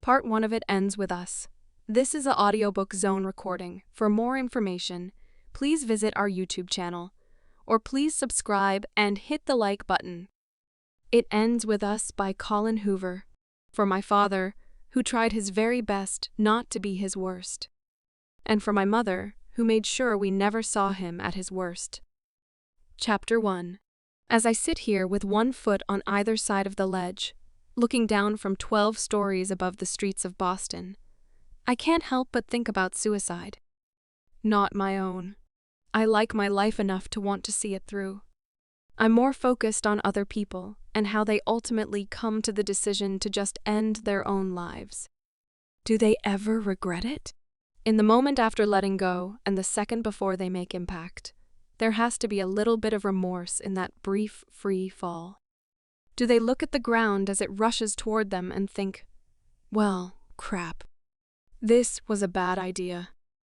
Part 1 of it ends with us. This is an audiobook zone recording. For more information, please visit our YouTube channel, or please subscribe and hit the like button. It ends with us by Colleen Hoover. For my father, who tried his very best not to be his worst. And for my mother, who made sure we never saw him at his worst. Chapter 1. As I sit here with one foot on either side of the ledge, looking down from 12 stories above the streets of Boston, I can't help but think about suicide. Not my own. I like my life enough to want to see it through. I'm more focused on other people and how they ultimately come to the decision to just end their own lives. Do they ever regret it? In the moment after letting go and the second before they make impact, there has to be a little bit of remorse in that brief free fall. Do they look at the ground as it rushes toward them and think, well, crap. This was a bad idea.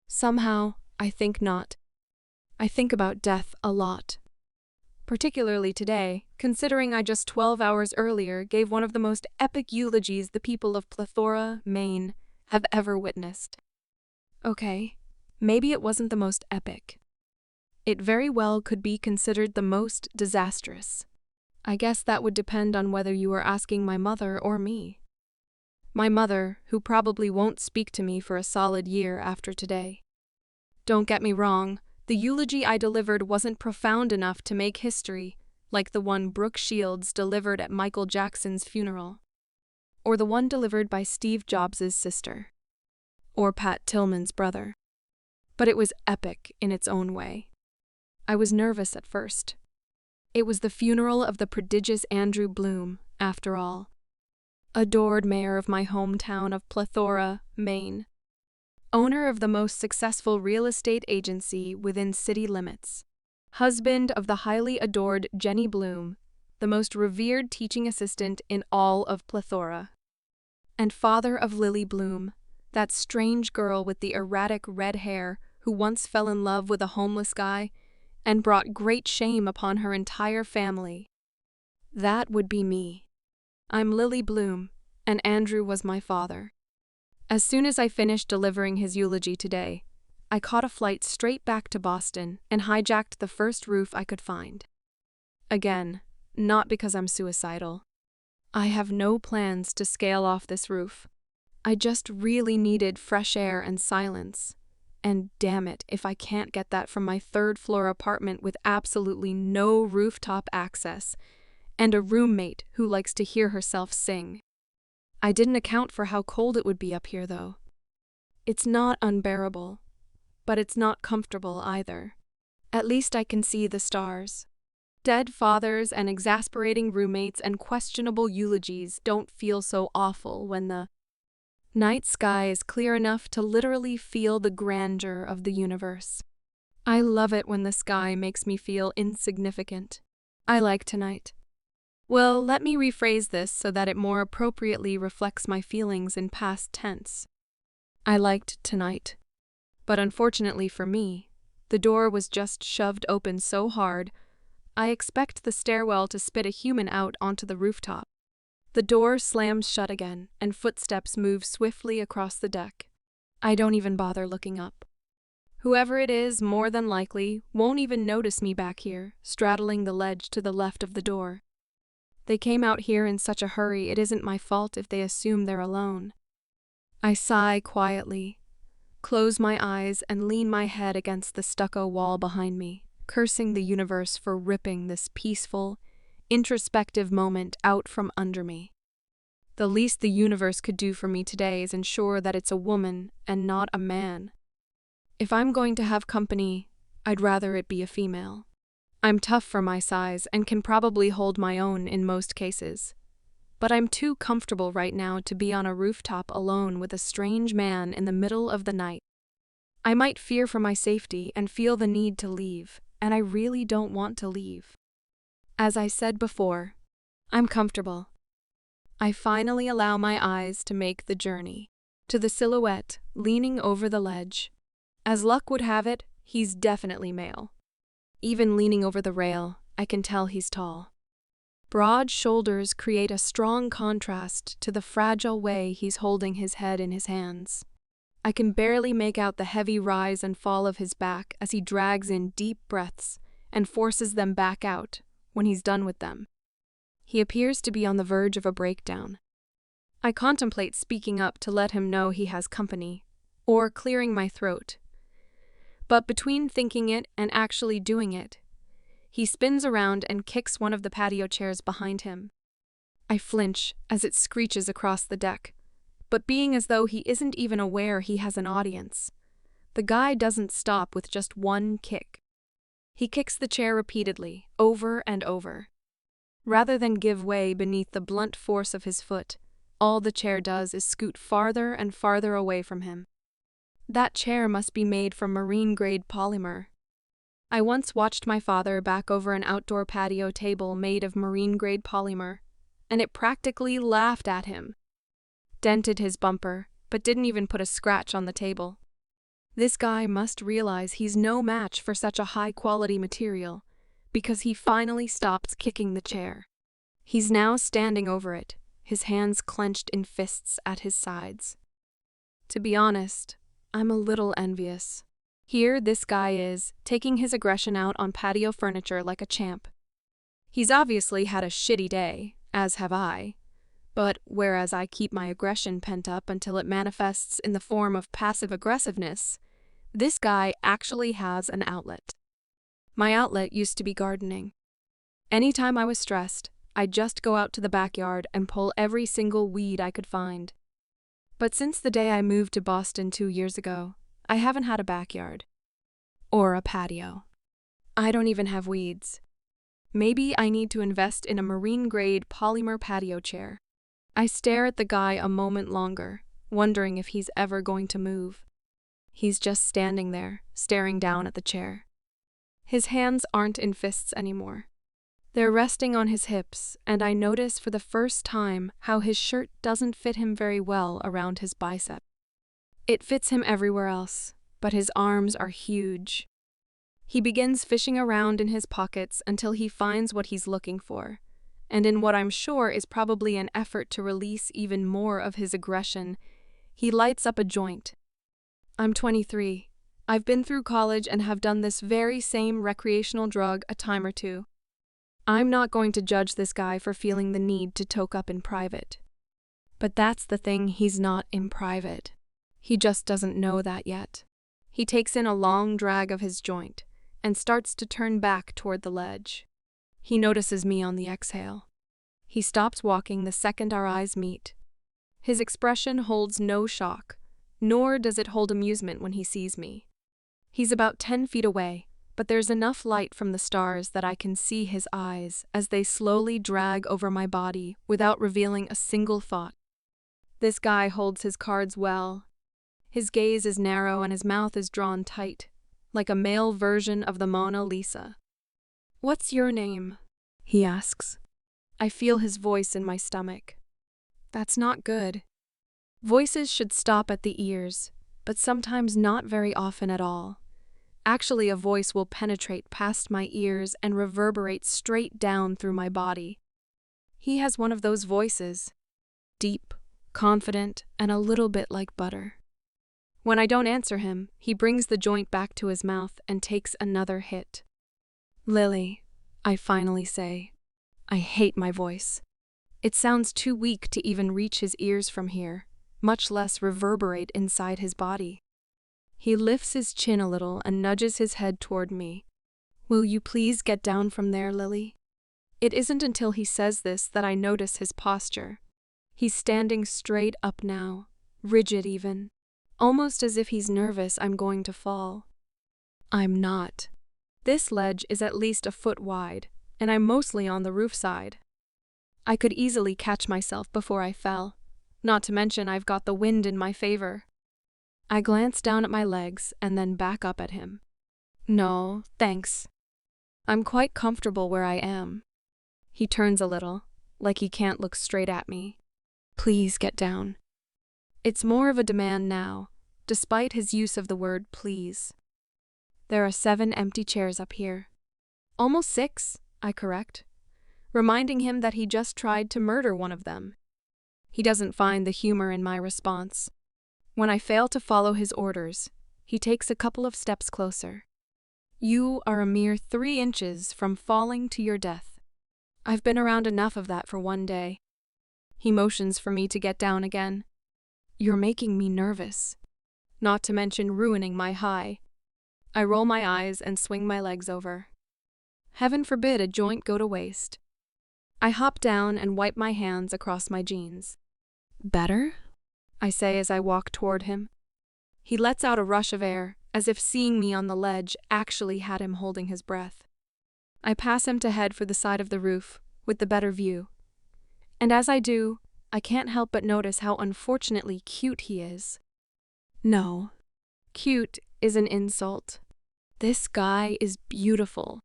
Somehow, I think not. I think about death a lot. Particularly today, considering I just 12 hours earlier gave one of the most epic eulogies the people of Plethora, Maine, have ever witnessed. Okay, maybe it wasn't the most epic. It very well could be considered the most disastrous. I guess that would depend on whether you were asking my mother or me. My mother, who probably won't speak to me for a solid year after today. Don't get me wrong. The eulogy I delivered wasn't profound enough to make history, like the one Brooke Shields delivered at Michael Jackson's funeral, or the one delivered by Steve Jobs' sister, or Pat Tillman's brother. But it was epic in its own way. I was nervous at first. It was the funeral of the prodigious Andrew Bloom, after all. Adored mayor of my hometown of Plethora, Maine. Owner of the most successful real estate agency within city limits. Husband of the highly adored Jenny Bloom, the most revered teaching assistant in all of Plethora. And father of Lily Bloom, that strange girl with the erratic red hair who once fell in love with a homeless guy and brought great shame upon her entire family. That would be me. I'm Lily Bloom, and Andrew was my father. As soon as I finished delivering his eulogy today, I caught a flight straight back to Boston and hijacked the first roof I could find. Again, not because I'm suicidal. I have no plans to scale off this roof. I just really needed fresh air and silence. And damn it if I can't get that from my third-floor apartment with absolutely no rooftop access and a roommate who likes to hear herself sing. I didn't account for how cold it would be up here, though. It's not unbearable, but it's not comfortable either. At least I can see the stars. Dead fathers and exasperating roommates and questionable eulogies don't feel so awful when the night sky is clear enough to literally feel the grandeur of the universe. I love it when the sky makes me feel insignificant. I like tonight. Well, let me rephrase this so that it more appropriately reflects my feelings in past tense. I liked tonight. But unfortunately for me, the door was just shoved open so hard, I expect the stairwell to spit a human out onto the rooftop. The door slams shut again, and footsteps move swiftly across the deck. I don't even bother looking up. Whoever it is, more than likely, won't even notice me back here, straddling the ledge to the left of the door. They came out here in such a hurry, it isn't my fault if they assume they're alone. I sigh quietly, close my eyes, and lean my head against the stucco wall behind me, cursing the universe for ripping this peaceful, introspective moment out from under me. The least the universe could do for me today is ensure that it's a woman and not a man. If I'm going to have company, I'd rather it be a female. I'm tough for my size and can probably hold my own in most cases. But I'm too comfortable right now to be on a rooftop alone with a strange man in the middle of the night. I might fear for my safety and feel the need to leave, and I really don't want to leave. As I said before, I'm comfortable. I finally allow my eyes to make the journey to the silhouette leaning over the ledge. As luck would have it, he's definitely male. Even leaning over the rail, I can tell he's tall. broad shoulders create a strong contrast to the fragile way he's holding his head in his hands. I can barely make out the heavy rise and fall of his back as he drags in deep breaths and forces them back out when he's done with them. He appears to be on the verge of a breakdown. I contemplate speaking up to let him know he has company, or clearing my throat. But between thinking it and actually doing it, he spins around and kicks one of the patio chairs behind him. I flinch as it screeches across the deck, but being as though he isn't even aware he has an audience, the guy doesn't stop with just one kick. He kicks the chair repeatedly, over and over. Rather than give way beneath the blunt force of his foot, all the chair does is scoot farther and farther away from him. That chair must be made from marine-grade polymer. I once watched my father back over an outdoor patio table made of marine-grade polymer, and it practically laughed at him. Dented his bumper, but didn't even put a scratch on the table. This guy must realize he's no match for such a high-quality material, because he finally stops kicking the chair. He's now standing over it, his hands clenched in fists at his sides. To be honest, I'm a little envious. Here this guy is, taking his aggression out on patio furniture like a champ. He's obviously had a shitty day, as have I. But whereas I keep my aggression pent up until it manifests in the form of passive aggressiveness, this guy actually has an outlet. My outlet used to be gardening. Anytime I was stressed, I'd just go out to the backyard and pull every single weed I could find. But since the day I moved to Boston 2 years ago, I haven't had a backyard. Or a patio. I don't even have weeds. Maybe I need to invest in a marine-grade polymer patio chair. I stare at the guy a moment longer, wondering if he's ever going to move. He's just standing there, staring down at the chair. His hands aren't in fists anymore. They're resting on his hips, and I notice for the first time how his shirt doesn't fit him very well around his bicep. It fits him everywhere else, but his arms are huge. He begins fishing around in his pockets until he finds what he's looking for, and in what I'm sure is probably an effort to release even more of his aggression, he lights up a joint. I'm 23. I've been through college and have done this very same recreational drug a time or two. I'm not going to judge this guy for feeling the need to toke up in private. But that's the thing, he's not in private. He just doesn't know that yet. He takes in a long drag of his joint and starts to turn back toward the ledge. He notices me on the exhale. He stops walking the second our eyes meet. His expression holds no shock, nor does it hold amusement when he sees me. He's about 10 feet away, but there's enough light from the stars that I can see his eyes as they slowly drag over my body without revealing a single thought. This guy holds his cards well. His gaze is narrow and his mouth is drawn tight, like a male version of the Mona Lisa. "What's your name?" he asks. I feel his voice in my stomach. That's not good. Voices should stop at the ears, but sometimes not very often at all. Actually, a voice will penetrate past my ears and reverberate straight down through my body. He has one of those voices, deep, confident, and a little bit like butter. When I don't answer him, he brings the joint back to his mouth and takes another hit. "Lily," I finally say. I hate my voice. It sounds too weak to even reach his ears from here, much less reverberate inside his body. He lifts his chin a little and nudges his head toward me. "Will you please get down from there, Lily?" It isn't until he says this that I notice his posture. He's standing straight up now, rigid even, almost as if he's nervous I'm going to fall. I'm not. This ledge is at least a foot wide, and I'm mostly on the roof side. I could easily catch myself before I fell, not to mention I've got the wind in my favor. I glance down at my legs and then back up at him. "No, thanks. I'm quite comfortable where I am." He turns a little, like he can't look straight at me. "Please get down." It's more of a demand now, despite his use of the word please. There are 7 empty chairs up here. Almost 6, I correct. reminding him that he just tried to murder one of them. He doesn't find the humor in my response. When I fail to follow his orders, he takes a couple of steps closer. You are a mere 3 inches from falling to your death. I've been around enough of that for one day. He motions for me to get down again. You're making me nervous, not to mention ruining my high. I roll my eyes and swing my legs over. Heaven forbid a joint go to waste. I hop down and wipe my hands across my jeans. Better? I say as I walk toward him. He lets out a rush of air, as if seeing me on the ledge actually had him holding his breath. I pass him to head for the side of the roof, with the better view. And as I do, I can't help but notice how unfortunately cute he is. No, cute is an insult. This guy is beautiful.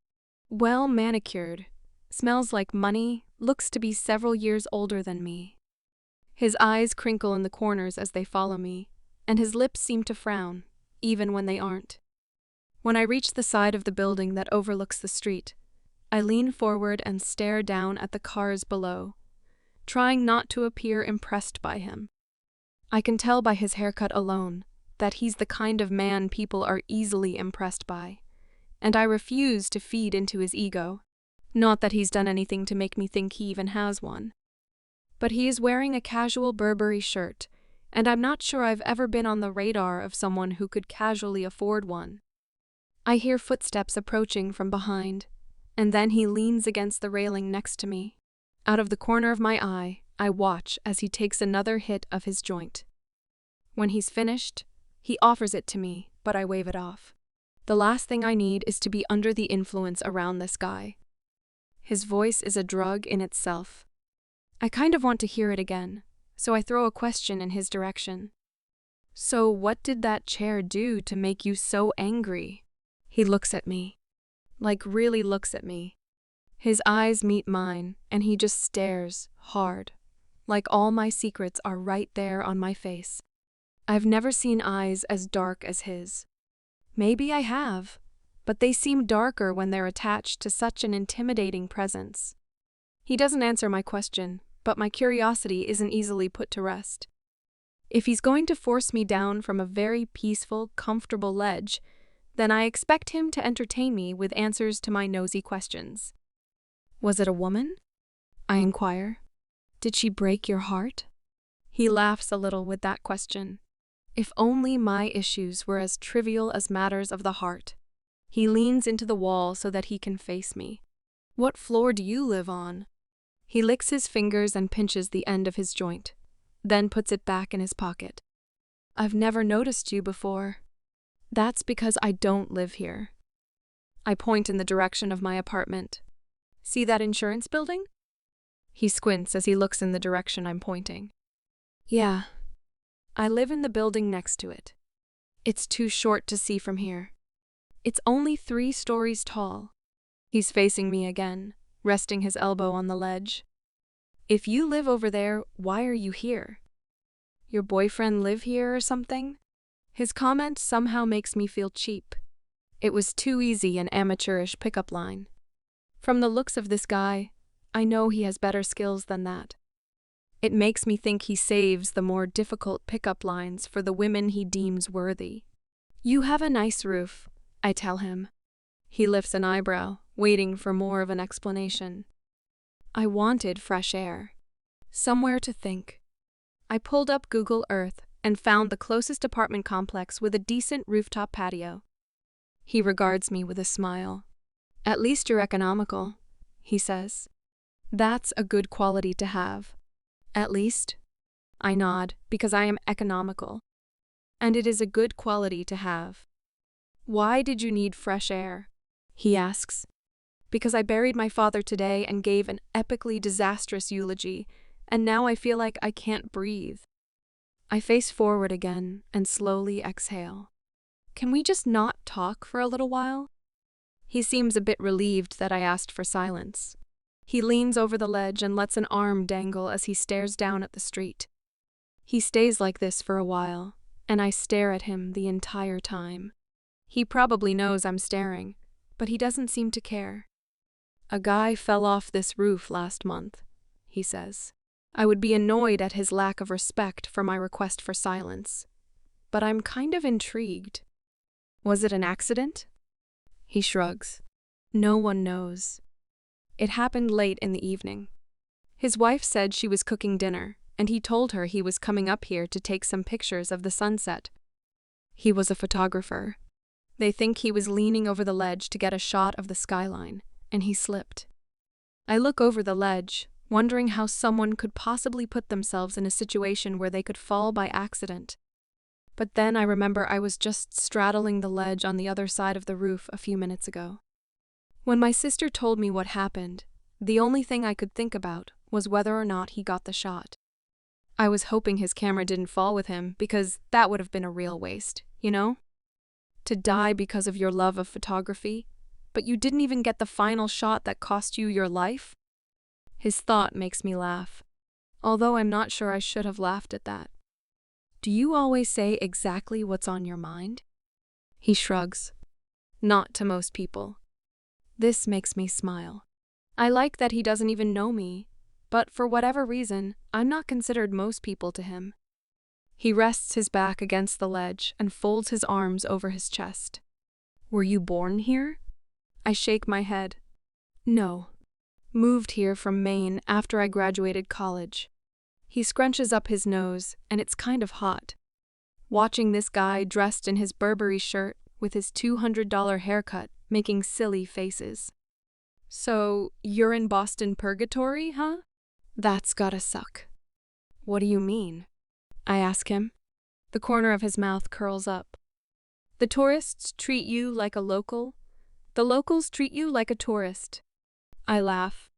Well manicured, smells like money, looks to be several years older than me. His eyes crinkle in the corners as they follow me, and his lips seem to frown, even when they aren't. When I reach the side of the building that overlooks the street, I lean forward and stare down at the cars below, trying not to appear impressed by him. I can tell by his haircut alone that he's the kind of man people are easily impressed by, and I refuse to feed into his ego. Not that he's done anything to make me think he even has one. But he is wearing a casual Burberry shirt, and I'm not sure I've ever been on the radar of someone who could casually afford one. I hear footsteps approaching from behind, and then he leans against the railing next to me. Out of the corner of my eye, I watch as he takes another hit of his joint. When he's finished, he offers it to me, but I wave it off. The last thing I need is to be under the influence around this guy. His voice is a drug in itself. I kind of want to hear it again, so I throw a question in his direction. So what did that chair do to make you so angry? He looks at me. Like really looks at me. His eyes meet mine, and he just stares hard, like all my secrets are right there on my face. I've never seen eyes as dark as his. Maybe I have, but they seem darker when they're attached to such an intimidating presence. He doesn't answer my question, but my curiosity isn't easily put to rest. If he's going to force me down from a very peaceful, comfortable ledge, then I expect him to entertain me with answers to my nosy questions. Was it a woman? I inquire. Did she break your heart? He laughs a little with that question. If only my issues were as trivial as matters of the heart. He leans into the wall so that he can face me. What floor do you live on? He licks his fingers and pinches the end of his joint, then puts it back in his pocket. I've never noticed you before. That's because I don't live here. I point in the direction of my apartment. See that insurance building? He squints as he looks in the direction I'm pointing. Yeah. I live in the building next to it. It's too short to see from here. It's only 3 stories tall. He's facing me again, resting his elbow on the ledge. If you live over there, why are you here? Your boyfriend live here or something? His comment somehow makes me feel cheap. It was too easy an amateurish pickup line. From the looks of this guy, I know he has better skills than that. It makes me think he saves the more difficult pickup lines for the women he deems worthy. You have a nice roof, I tell him. He lifts an eyebrow, waiting for more of an explanation. I wanted fresh air. Somewhere to think. I pulled up Google Earth and found the closest apartment complex with a decent rooftop patio. He regards me with a smile. At least you're economical, he says. That's a good quality to have. At least? I nod, because I am economical. And it is a good quality to have. Why did you need fresh air? He asks. Because I buried my father today and gave an epically disastrous eulogy, and now I feel like I can't breathe. I face forward again and slowly exhale. Can we just not talk for a little while? He seems a bit relieved that I asked for silence. He leans over the ledge and lets an arm dangle as he stares down at the street. He stays like this for a while, and I stare at him the entire time. He probably knows I'm staring, but he doesn't seem to care. A guy fell off this roof last month, he says. I would be annoyed at his lack of respect for my request for silence, but I'm kind of intrigued. Was it an accident? He shrugs. No one knows. It happened late in the evening. His wife said she was cooking dinner, and he told her he was coming up here to take some pictures of the sunset. He was a photographer. They think he was leaning over the ledge to get a shot of the skyline, and he slipped. I look over the ledge, wondering how someone could possibly put themselves in a situation where they could fall by accident. But then I remember I was just straddling the ledge on the other side of the roof a few minutes ago. When my sister told me what happened, the only thing I could think about was whether or not he got the shot. I was hoping his camera didn't fall with him because that would have been a real waste, you know? To die because of your love of photography, but you didn't even get the final shot that cost you your life? His thought makes me laugh, although I'm not sure I should have laughed at that. Do you always say exactly what's on your mind? He shrugs. Not to most people. This makes me smile. I like that he doesn't even know me, but for whatever reason, I'm not considered most people to him. He rests his back against the ledge and folds his arms over his chest. Were you born here? I shake my head. No. Moved here from Maine after I graduated college. He scrunches up his nose, and it's kind of hot. Watching this guy dressed in his Burberry shirt with his $200 haircut making silly faces. So, you're in Boston Purgatory, huh? That's gotta suck. What do you mean? I ask him. The corner of his mouth curls up. The tourists treat you like a local. The locals treat you like a tourist. I laugh.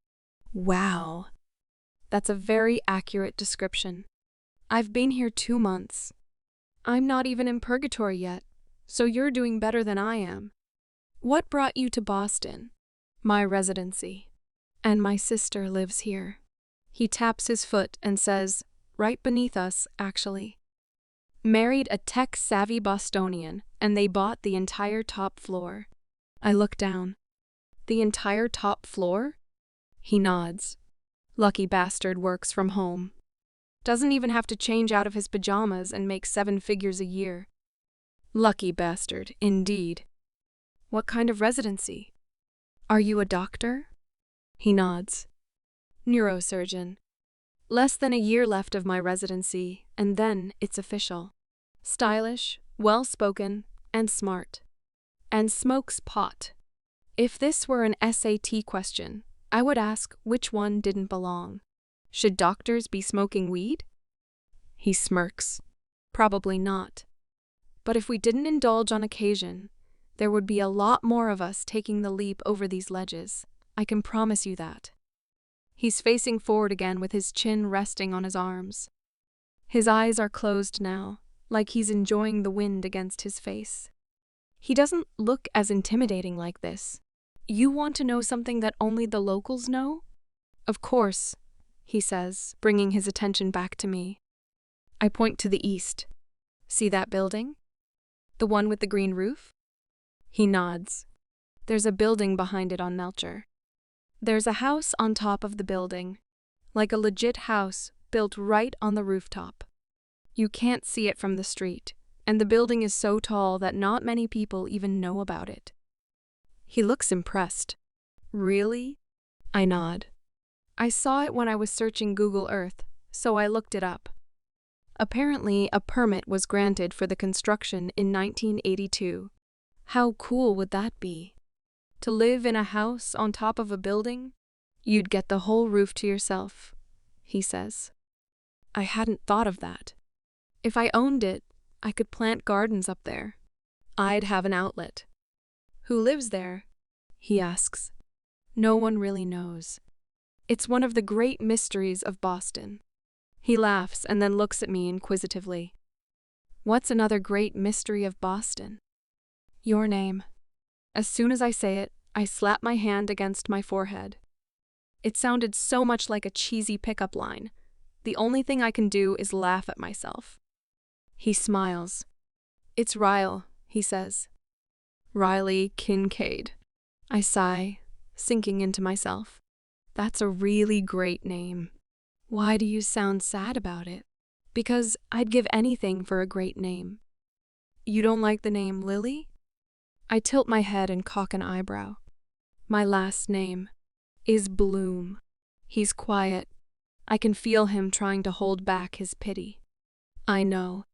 Wow. That's a very accurate description. I've been here 2 months. I'm not even in purgatory yet, so you're doing better than I am. What brought you to Boston? My residency. And my sister lives here. He taps his foot and says, right beneath us, actually. Married a tech-savvy Bostonian, and they bought the entire top floor. I look down. The entire top floor? He nods. Lucky bastard works from home. Doesn't even have to change out of his pajamas and make 7 figures a year. Lucky bastard, indeed. What kind of residency? Are you a doctor? He nods. Neurosurgeon. Less than a year left of my residency, and then it's official. Stylish, well-spoken, and smart. And smokes pot. If this were an SAT question, I would ask which one didn't belong. Should doctors be smoking weed? He smirks. Probably not. But if we didn't indulge on occasion, there would be a lot more of us taking the leap over these ledges. I can promise you that. He's facing forward again with his chin resting on his arms. His eyes are closed now, like he's enjoying the wind against his face. He doesn't look as intimidating like this. You want to know something that only the locals know? Of course, he says, bringing his attention back to me. I point to the east. See that building? The one with the green roof? He nods. There's a building behind it on Melcher. There's a house on top of the building, like a legit house built right on the rooftop. You can't see it from the street, and the building is so tall that not many people even know about it. He looks impressed. Really? I nod. I saw it when I was searching Google Earth, so I looked it up. Apparently, a permit was granted for the construction in 1982. How cool would that be? To live in a house on top of a building? You'd get the whole roof to yourself, he says. I hadn't thought of that. If I owned it, I could plant gardens up there. I'd have an outlet. Who lives there? He asks. No one really knows. It's one of the great mysteries of Boston. He laughs and then looks at me inquisitively. What's another great mystery of Boston? Your name. As soon as I say it, I slap my hand against my forehead. It sounded so much like a cheesy pickup line. The only thing I can do is laugh at myself. He smiles. It's Ryle, he says. Riley Kincaid. I sigh, sinking into myself. That's a really great name. Why do you sound sad about it? Because I'd give anything for a great name. You don't like the name Lily? I tilt my head and cock an eyebrow. My last name is Bloom. He's quiet. I can feel him trying to hold back his pity. I know.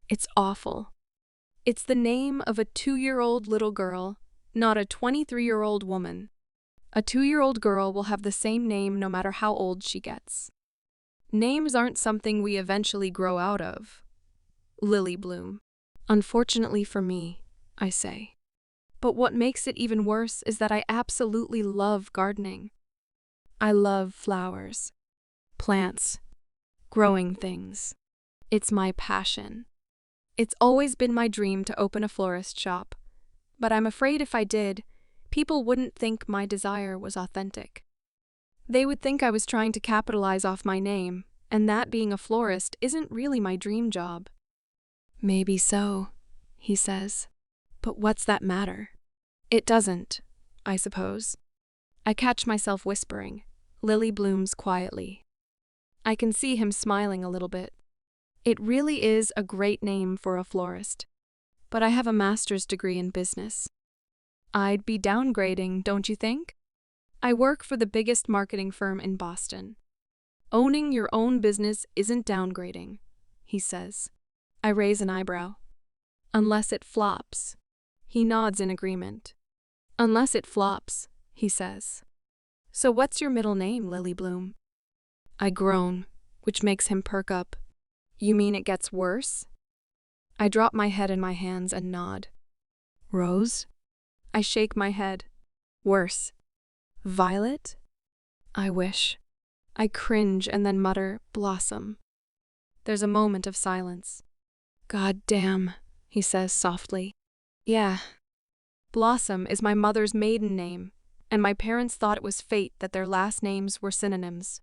It's awful. It's the name of a 2-year-old little girl, not a 23-year-old woman. A 2-year-old girl will have the same name no matter how old she gets. Names aren't something we eventually grow out of. Lily Bloom. Unfortunately for me, I say. But what makes it even worse is that I absolutely love gardening. I love flowers, plants, growing things. It's my passion. It's always been my dream to open a florist shop, but I'm afraid if I did, people wouldn't think my desire was authentic. They would think I was trying to capitalize off my name, and that being a florist isn't really my dream job. Maybe so, he says. But what's that matter? It doesn't, I suppose. I catch myself whispering, Lily blooms quietly. I can see him smiling a little bit. It really is a great name for a florist. But I have a master's degree in business. I'd be downgrading, don't you think? I work for the biggest marketing firm in Boston. Owning your own business isn't downgrading, he says. I raise an eyebrow. Unless it flops. He nods in agreement. Unless it flops, he says. So what's your middle name, Lily Bloom? I groan, which makes him perk up. You mean it gets worse? I drop my head in my hands and nod. Rose? I shake my head. Worse. Violet? I wish. I cringe and then mutter, Blossom. There's a moment of silence. God damn, he says softly. Yeah. Blossom is my mother's maiden name, and my parents thought it was fate that their last names were synonyms.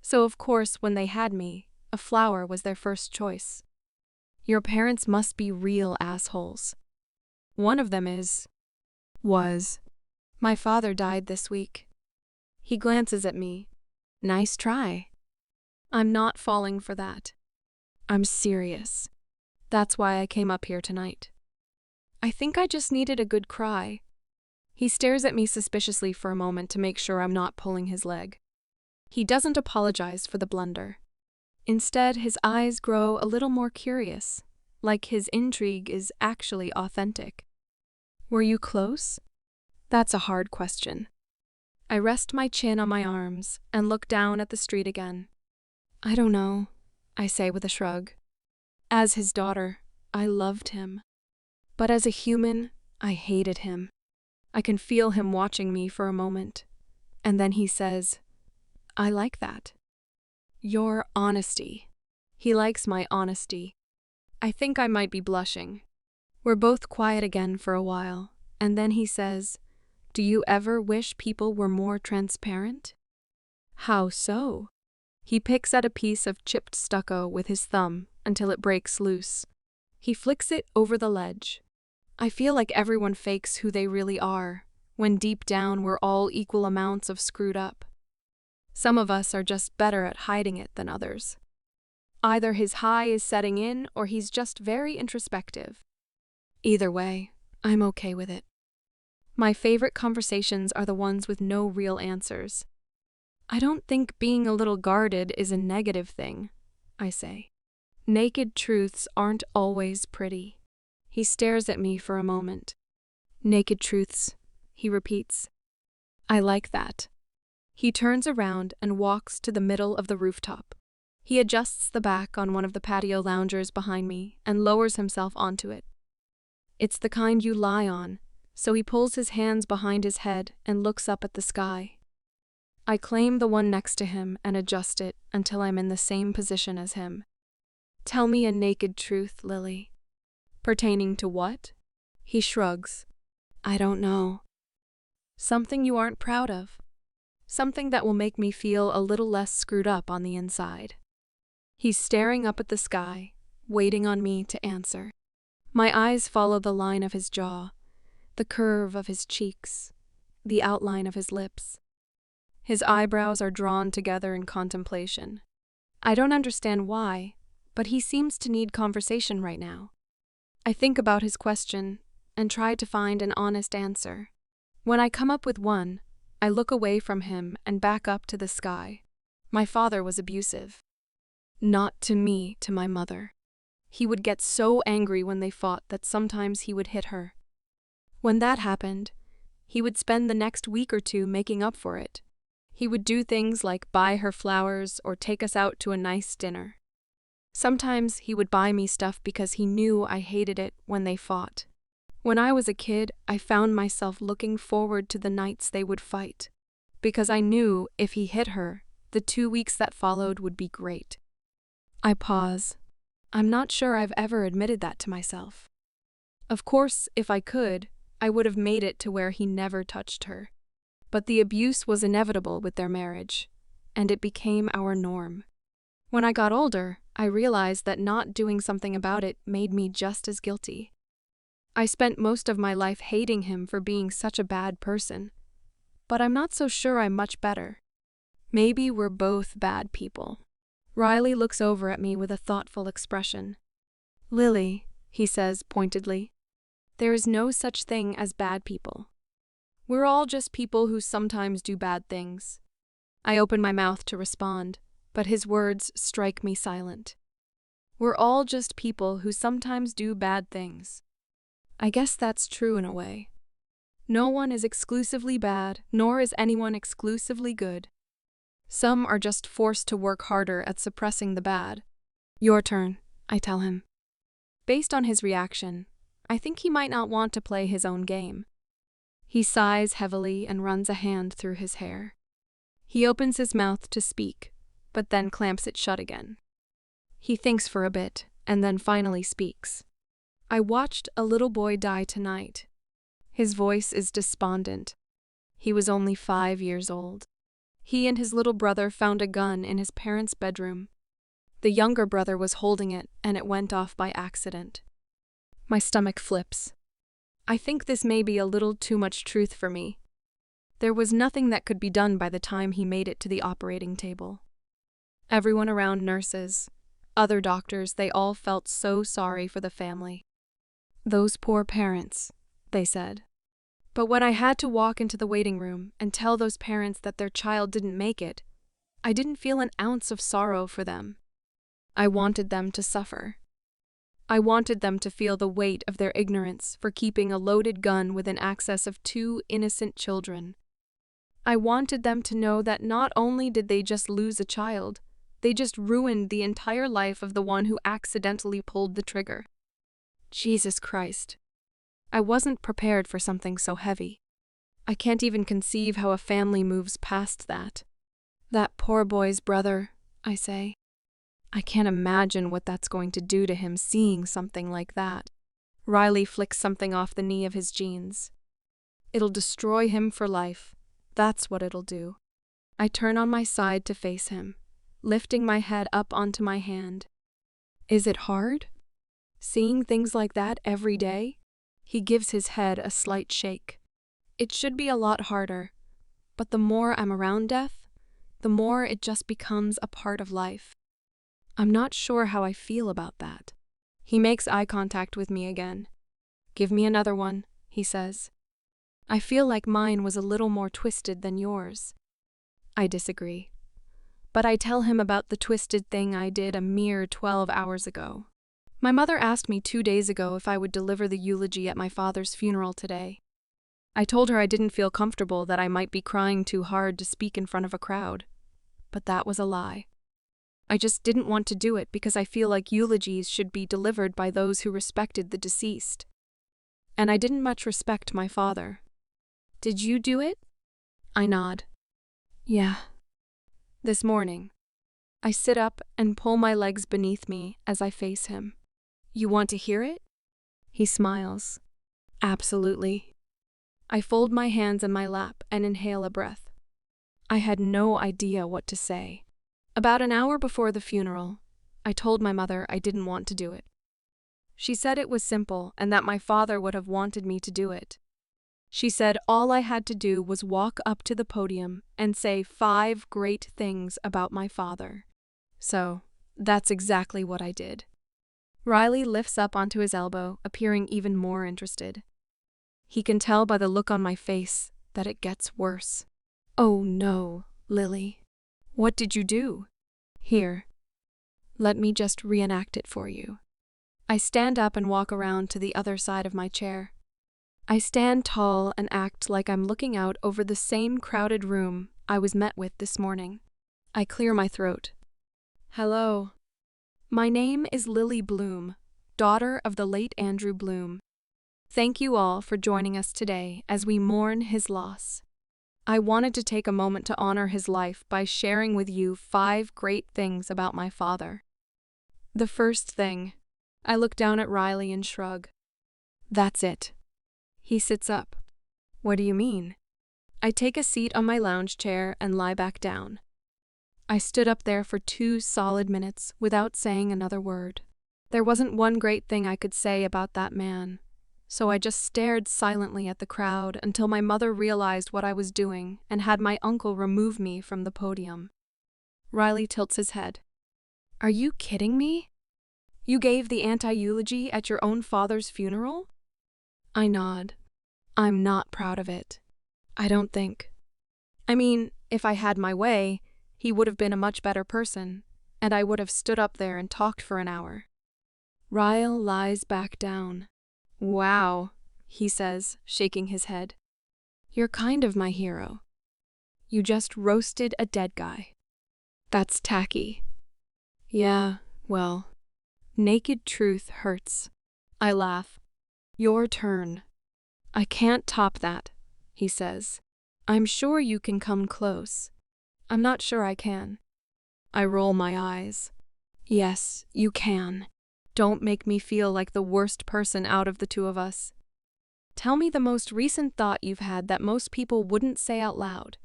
So of course, when they had me, a flower was their first choice. Your parents must be real assholes. One of them was. My father died this week. He glances at me. Nice try. I'm not falling for that. I'm serious. That's why I came up here tonight. I think I just needed a good cry. He stares at me suspiciously for a moment to make sure I'm not pulling his leg. He doesn't apologize for the blunder. Instead, his eyes grow a little more curious, like his intrigue is actually authentic. Were you close? That's a hard question. I rest my chin on my arms and look down at the street again. I don't know, I say with a shrug. As his daughter, I loved him. But as a human, I hated him. I can feel him watching me for a moment. And then he says, I like that. Your honesty. He likes my honesty. I think I might be blushing. We're both quiet again for a while, and then he says, Do you ever wish people were more transparent? How so? He picks at a piece of chipped stucco with his thumb until it breaks loose. He flicks it over the ledge. I feel like everyone fakes who they really are, when deep down we're all equal amounts of screwed up. Some of us are just better at hiding it than others. Either his high is setting in or he's just very introspective. Either way, I'm okay with it. My favorite conversations are the ones with no real answers. I don't think being a little guarded is a negative thing, I say. Naked truths aren't always pretty. He stares at me for a moment. Naked truths, he repeats. I like that. He turns around and walks to the middle of the rooftop. He adjusts the back on one of the patio loungers behind me and lowers himself onto it. It's the kind you lie on, so he pulls his hands behind his head and looks up at the sky. I claim the one next to him and adjust it until I'm in the same position as him. Tell me a naked truth, Lily. Pertaining to what? He shrugs. I don't know. Something you aren't proud of. Something that will make me feel a little less screwed up on the inside. He's staring up at the sky, waiting on me to answer. My eyes follow the line of his jaw, the curve of his cheeks, the outline of his lips. His eyebrows are drawn together in contemplation. I don't understand why, but he seems to need conversation right now. I think about his question and try to find an honest answer. When I come up with one, I look away from him and back up to the sky. My father was abusive. Not to me, to my mother. He would get so angry when they fought that sometimes he would hit her. When that happened, he would spend the next week or two making up for it. He would do things like buy her flowers or take us out to a nice dinner. Sometimes he would buy me stuff because he knew I hated it when they fought. When I was a kid, I found myself looking forward to the nights they would fight, because I knew if he hit her, the 2 weeks that followed would be great. I pause. I'm not sure I've ever admitted that to myself. Of course, if I could, I would have made it to where he never touched her. But the abuse was inevitable with their marriage, and it became our norm. When I got older, I realized that not doing something about it made me just as guilty. I spent most of my life hating him for being such a bad person, but I'm not so sure I'm much better. Maybe we're both bad people. Riley looks over at me with a thoughtful expression. Lily, he says pointedly, there is no such thing as bad people. We're all just people who sometimes do bad things. I open my mouth to respond, but his words strike me silent. We're all just people who sometimes do bad things. I guess that's true in a way. No one is exclusively bad, nor is anyone exclusively good. Some are just forced to work harder at suppressing the bad. Your turn, I tell him. Based on his reaction, I think he might not want to play his own game. He sighs heavily and runs a hand through his hair. He opens his mouth to speak, but then clamps it shut again. He thinks for a bit, and then finally speaks. I watched a little boy die tonight. His voice is despondent. He was only 5 years old. He and his little brother found a gun in his parents' bedroom. The younger brother was holding it, and it went off by accident. My stomach flips. I think this may be a little too much truth for me. There was nothing that could be done by the time he made it to the operating table. Everyone around, nurses, other doctors, they all felt so sorry for the family. Those poor parents, they said. But when I had to walk into the waiting room and tell those parents that their child didn't make it, I didn't feel an ounce of sorrow for them. I wanted them to suffer. I wanted them to feel the weight of their ignorance for keeping a loaded gun within access of 2 innocent children. I wanted them to know that not only did they just lose a child, they just ruined the entire life of the one who accidentally pulled the trigger. Jesus Christ. I wasn't prepared for something so heavy. I can't even conceive how a family moves past that. That poor boy's brother, I say. I can't imagine what that's going to do to him seeing something like that. Riley flicks something off the knee of his jeans. It'll destroy him for life. That's what it'll do. I turn on my side to face him, lifting my head up onto my hand. Is it hard? Seeing things like that every day? He gives his head a slight shake. It should be a lot harder, but the more I'm around death, the more it just becomes a part of life. I'm not sure how I feel about that. He makes eye contact with me again. Give me another one, he says. I feel like mine was a little more twisted than yours. I disagree. But I tell him about the twisted thing I did a mere 12 hours ago. My mother asked me 2 days ago if I would deliver the eulogy at my father's funeral today. I told her I didn't feel comfortable, that I might be crying too hard to speak in front of a crowd. But that was a lie. I just didn't want to do it because I feel like eulogies should be delivered by those who respected the deceased. And I didn't much respect my father. Did you do it? I nod. Yeah. This morning. I sit up and pull my legs beneath me as I face him. You want to hear it? He smiles. Absolutely. I fold my hands in my lap and inhale a breath. I had no idea what to say. About an hour before the funeral, I told my mother I didn't want to do it. She said it was simple and that my father would have wanted me to do it. She said all I had to do was walk up to the podium and say 5 great things about my father. So, that's exactly what I did. Riley lifts up onto his elbow, appearing even more interested. He can tell by the look on my face that it gets worse. Oh no, Lily. What did you do? Here. Let me just reenact it for you. I stand up and walk around to the other side of my chair. I stand tall and act like I'm looking out over the same crowded room I was met with this morning. I clear my throat. Hello. My name is Lily Bloom, daughter of the late Andrew Bloom. Thank you all for joining us today as we mourn his loss. I wanted to take a moment to honor his life by sharing with you 5 great things about my father. The first thing, I look down at Riley and shrug. That's it. He sits up. What do you mean? I take a seat on my lounge chair and lie back down. I stood up there for 2 solid minutes without saying another word. There wasn't one great thing I could say about that man, so I just stared silently at the crowd until my mother realized what I was doing and had my uncle remove me from the podium. Riley tilts his head. Are you kidding me? You gave the anti-eulogy at your own father's funeral? I nod. I'm not proud of it. I don't think. I mean, if I had my way, he would have been a much better person, and I would have stood up there and talked for an hour. Ryle lies back down. Wow, he says, shaking his head. You're kind of my hero. You just roasted a dead guy. That's tacky. Yeah, well, naked truth hurts. I laugh. Your turn. I can't top that, he says. I'm sure you can come close. I'm not sure I can. I roll my eyes. Yes, you can. Don't make me feel like the worst person out of the 2 of us. Tell me the most recent thought you've had that most people wouldn't say out loud.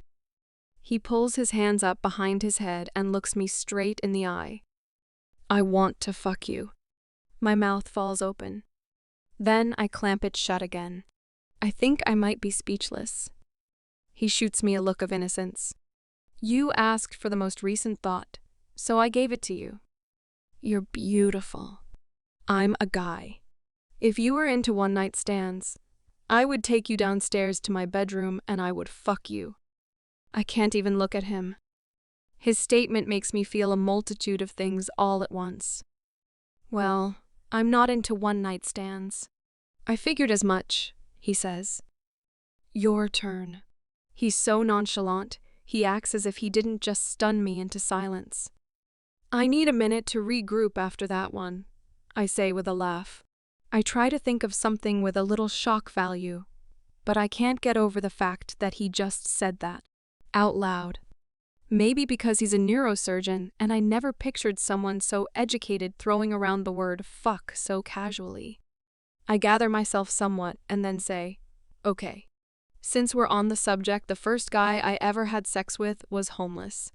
He pulls his hands up behind his head and looks me straight in the eye. I want to fuck you. My mouth falls open. Then I clamp it shut again. I think I might be speechless. He shoots me a look of innocence. You asked for the most recent thought, so I gave it to you. You're beautiful. I'm a guy. If you were into one-night stands, I would take you downstairs to my bedroom and I would fuck you. I can't even look at him. His statement makes me feel a multitude of things all at once. Well, I'm not into one-night stands. I figured as much, he says. Your turn. He's so nonchalant, he acts as if he didn't just stun me into silence. I need a minute to regroup after that one, I say with a laugh. I try to think of something with a little shock value, but I can't get over the fact that he just said that, out loud. Maybe because he's a neurosurgeon and I never pictured someone so educated throwing around the word fuck so casually. I gather myself somewhat and then say, okay. Since we're on the subject, the first guy I ever had sex with was homeless.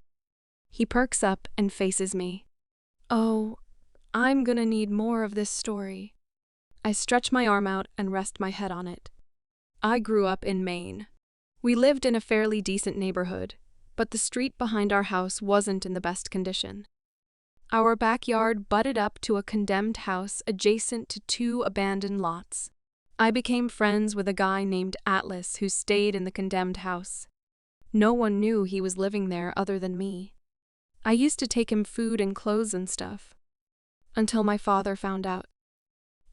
He perks up and faces me. Oh, I'm gonna need more of this story. I stretch my arm out and rest my head on it. I grew up in Maine. We lived in a fairly decent neighborhood, but the street behind our house wasn't in the best condition. Our backyard butted up to a condemned house adjacent to 2 abandoned lots. I became friends with a guy named Atlas who stayed in the condemned house. No one knew he was living there other than me. I used to take him food and clothes and stuff. Until my father found out.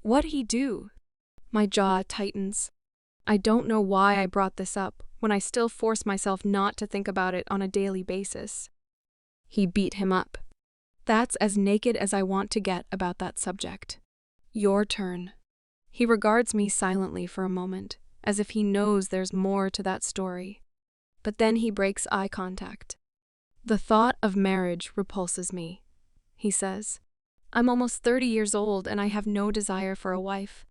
What'd he do? My jaw tightens. I don't know why I brought this up when I still force myself not to think about it on a daily basis. He beat him up. That's as naked as I want to get about that subject. Your turn. He regards me silently for a moment, as if he knows there's more to that story. But then he breaks eye contact. The thought of marriage repulses me, he says. I'm almost 30 years old and I have no desire for a wife.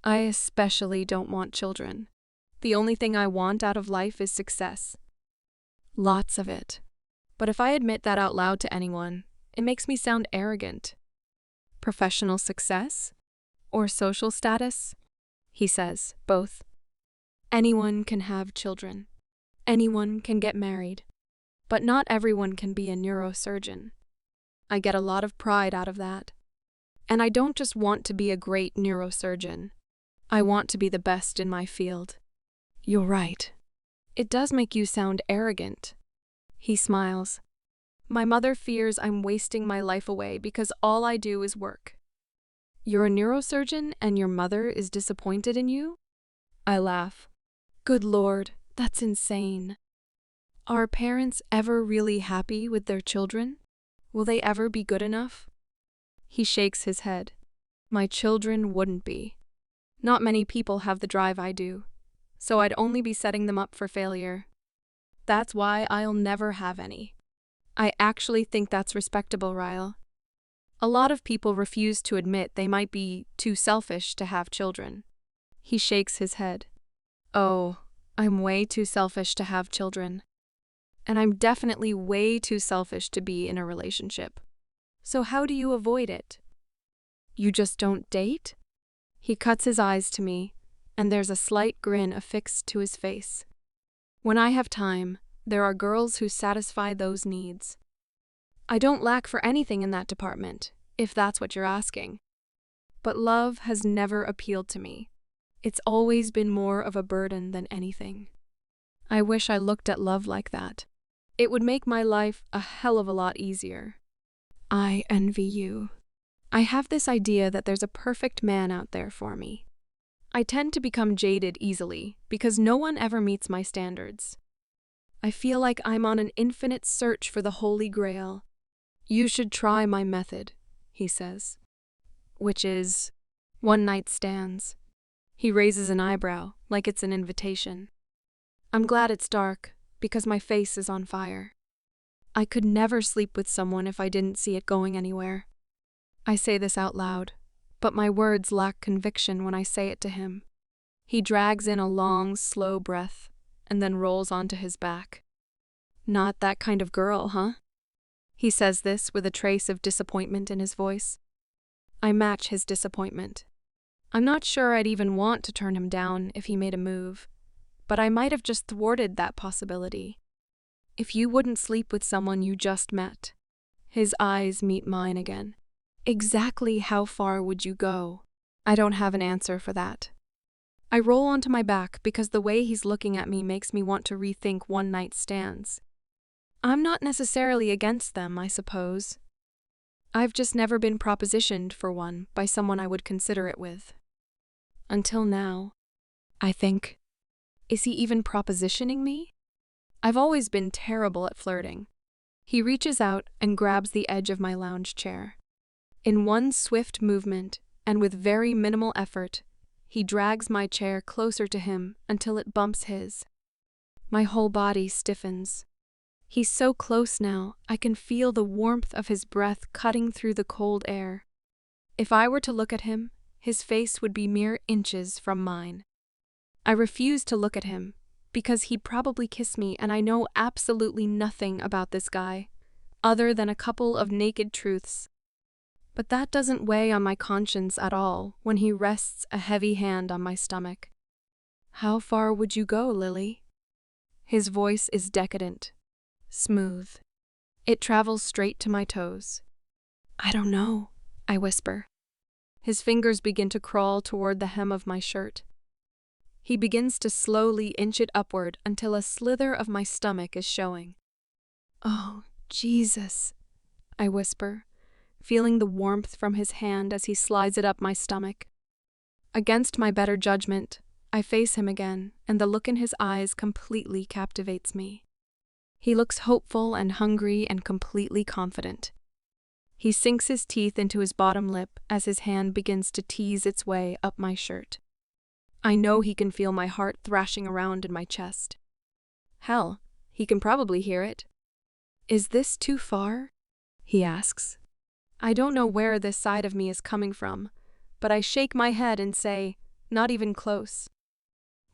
I especially don't want children. The only thing I want out of life is success. Lots of it. But if I admit that out loud to anyone, it makes me sound arrogant. Professional success? Or social status? He says, both. Anyone can have children. Anyone can get married. But not everyone can be a neurosurgeon. I get a lot of pride out of that. And I don't just want to be a great neurosurgeon. I want to be the best in my field. You're right. It does make you sound arrogant. He smiles. My mother fears I'm wasting my life away because all I do is work. You're a neurosurgeon and your mother is disappointed in you? I laugh. Good Lord, that's insane. Are parents ever really happy with their children? Will they ever be good enough? He shakes his head. My children wouldn't be. Not many people have the drive I do, so I'd only be setting them up for failure. That's why I'll never have any. I actually think that's respectable, Ryle. A lot of people refuse to admit they might be too selfish to have children. He shakes his head. Oh, I'm way too selfish to have children. And I'm definitely way too selfish to be in a relationship. So how do you avoid it? You just don't date? He cuts his eyes to me, and there's a slight grin affixed to his face. When I have time, there are girls who satisfy those needs. I don't lack for anything in that department, if that's what you're asking. But love has never appealed to me. It's always been more of a burden than anything. I wish I looked at love like that. It would make my life a hell of a lot easier. I envy you. I have this idea that there's a perfect man out there for me. I tend to become jaded easily because no one ever meets my standards. I feel like I'm on an infinite search for the Holy Grail. You should try my method, he says. Which is one-night stands. He raises an eyebrow, like it's an invitation. I'm glad it's dark, because my face is on fire. I could never sleep with someone if I didn't see it going anywhere. I say this out loud, but my words lack conviction when I say it to him. He drags in a long, slow breath, and then rolls onto his back. Not that kind of girl, huh? He says this with a trace of disappointment in his voice. I match his disappointment. I'm not sure I'd even want to turn him down if he made a move, but I might have just thwarted that possibility. If you wouldn't sleep with someone you just met, his eyes meet mine again. Exactly how far would you go? I don't have an answer for that. I roll onto my back because the way he's looking at me makes me want to rethink one-night stands. I'm not necessarily against them, I suppose. I've just never been propositioned for one by someone I would consider it with. Until now, I think. Is he even propositioning me? I've always been terrible at flirting. He reaches out and grabs the edge of my lounge chair. In one swift movement, and with very minimal effort, he drags my chair closer to him until it bumps his. My whole body stiffens. He's so close now, I can feel the warmth of his breath cutting through the cold air. If I were to look at him, his face would be mere inches from mine. I refuse to look at him, because he'd probably kiss me and I know absolutely nothing about this guy, other than a couple of naked truths. But that doesn't weigh on my conscience at all when he rests a heavy hand on my stomach. How far would you go, Lily? His voice is decadent, smooth. It travels straight to my toes. I don't know, I whisper. His fingers begin to crawl toward the hem of my shirt. He begins to slowly inch it upward until a slither of my stomach is showing. Oh, Jesus, I whisper, feeling the warmth from his hand as he slides it up my stomach. Against my better judgment, I face him again, and the look in his eyes completely captivates me. He looks hopeful and hungry and completely confident. He sinks his teeth into his bottom lip as his hand begins to tease its way up my shirt. I know he can feel my heart thrashing around in my chest. Hell, he can probably hear it. Is this too far? He asks. I don't know where this side of me is coming from, but I shake my head and say, not even close.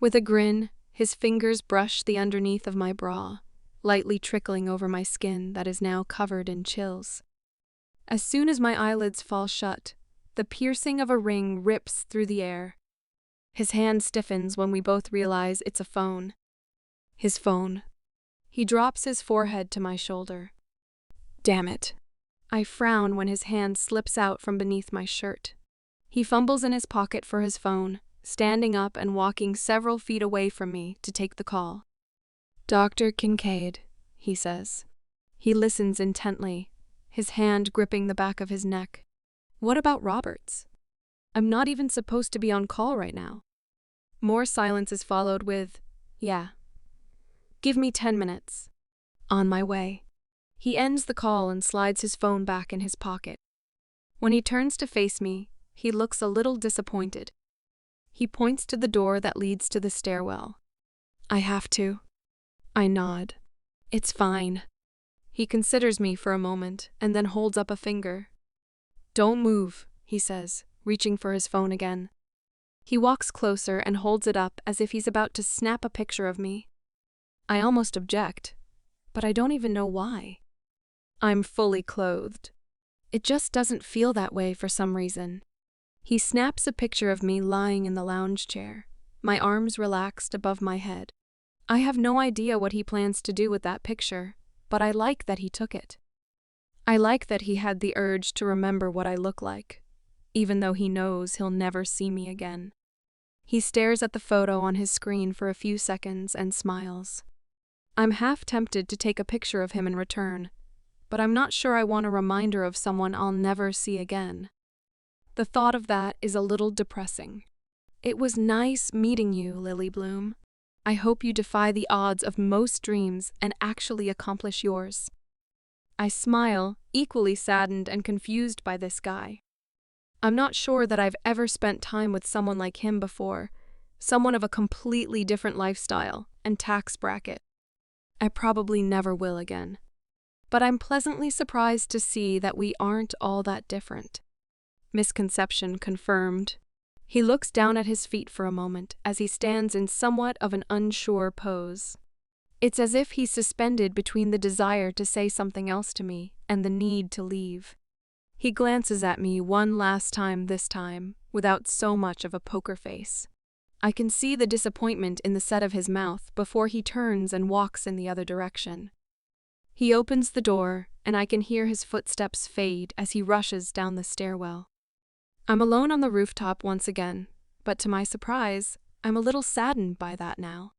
With a grin, his fingers brush the underneath of my bra, lightly trickling over my skin that is now covered in chills. As soon as my eyelids fall shut, the piercing of a ring rips through the air. His hand stiffens when we both realize it's a phone. His phone. He drops his forehead to my shoulder. Damn it. I frown when his hand slips out from beneath my shirt. He fumbles in his pocket for his phone, standing up and walking several feet away from me to take the call. Dr. Kincaid, he says. He listens intently, his hand gripping the back of his neck. What about Roberts? I'm not even supposed to be on call right now. More silence is followed with, yeah. Give me 10 minutes. On my way. He ends the call and slides his phone back in his pocket. When he turns to face me, he looks a little disappointed. He points to the door that leads to the stairwell. I have to. I nod. It's fine. He considers me for a moment and then holds up a finger. Don't move, he says, reaching for his phone again. He walks closer and holds it up as if he's about to snap a picture of me. I almost object, but I don't even know why. I'm fully clothed. It just doesn't feel that way for some reason. He snaps a picture of me lying in the lounge chair, my arms relaxed above my head. I have no idea what he plans to do with that picture, but I like that he took it. I like that he had the urge to remember what I look like, even though he knows he'll never see me again. He stares at the photo on his screen for a few seconds and smiles. I'm half tempted to take a picture of him in return, but I'm not sure I want a reminder of someone I'll never see again. The thought of that is a little depressing. It was nice meeting you, Lily Bloom. I hope you defy the odds of most dreams and actually accomplish yours. I smile, equally saddened and confused by this guy. I'm not sure that I've ever spent time with someone like him before, someone of a completely different lifestyle and tax bracket. I probably never will again. But I'm pleasantly surprised to see that we aren't all that different. Misconception confirmed. He looks down at his feet for a moment as he stands in somewhat of an unsure pose. It's as if he's suspended between the desire to say something else to me and the need to leave. He glances at me one last time this time, without so much of a poker face. I can see the disappointment in the set of his mouth before he turns and walks in the other direction. He opens the door, and I can hear his footsteps fade as he rushes down the stairwell. I'm alone on the rooftop once again, but to my surprise, I'm a little saddened by that now.